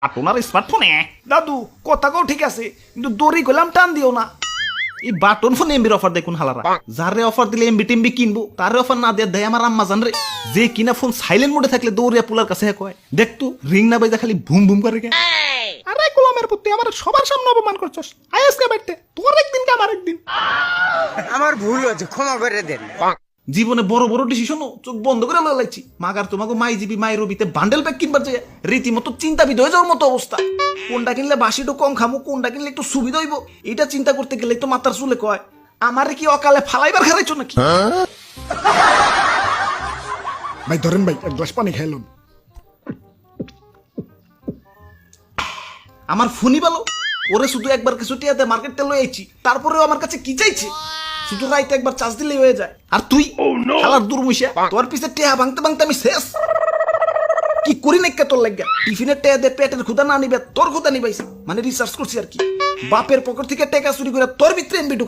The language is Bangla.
আপনার স্মার্টফোনে দাদু কথা কও ঠিক আছে, কিন্তু দড়ি গলাম টান দিও না। এই বাটন ফোন এমবির অফার দেখুন হালারা, যারে অফার দিলে এমবি টেমবি কিনবো তারে অফার না দিয়ে দেয় আমার আম্মা জান রে। যে কিনা ফোন সাইলেন্ট মোডে থাকলে দৌড়িয়া পুলার কাছে কয় দেখ তো রিং না বাজা খালি ভুম ভুম করে গে। আরে গোলামের পুত্তি আমার সবার সামনে অপমান করছস, আইসকে বাইতে তোর একদিন কে আমার একদিন। আমার ভুল হয়েছে, ক্ষমা করে দেন। জীবনে বড় বড় ডিসিশনও চোখ বন্ধ করে লাইছি। মাগার তোমাকে মাই জিবি মাই রবিতে বান্ডেল প্যাক কিনবার যায় রীতিমতো চিন্তাবিদ হয়ে যাওয়ার মতো অবস্থা। কোনটা কিনলে বাসিটা কম খামো, কোনটা কিনলে একটু সুবিধা হইব, এটা চিন্তা করতে গেলে তো মাথার চুলে কয় আমারে কি অকালে ফালাইবার খারাইছো নাকি? ভাই ধরেন ভাই, এক গ্লাস পানি খাইলাম। আমার ফোনই ভালো, ওরে শুধু একবার কিছু টিয়াতে মার্কেটে লই আইছি, তারপরেও আমার কাছে কি চাইছে? শুধু রাইতে একবার চার্জ দিলেই হয়ে যায়। আর তুই শালার দুর্মুষিয়া, তোর পিছে টেহা ভাঙতে ভাঙতে আমি শেষ। কি করি নাকি তোর লাগা? টিফিনের টেহা দে পেটের ক্ষুধা না নিবে, তোর ক্ষুধা নিবাইছে, মানে রিসার্চ করছি আর কি। বাপের পকেট থেকে টাকা চুরি করে তোর ভিতরে এমবি ঢুকাই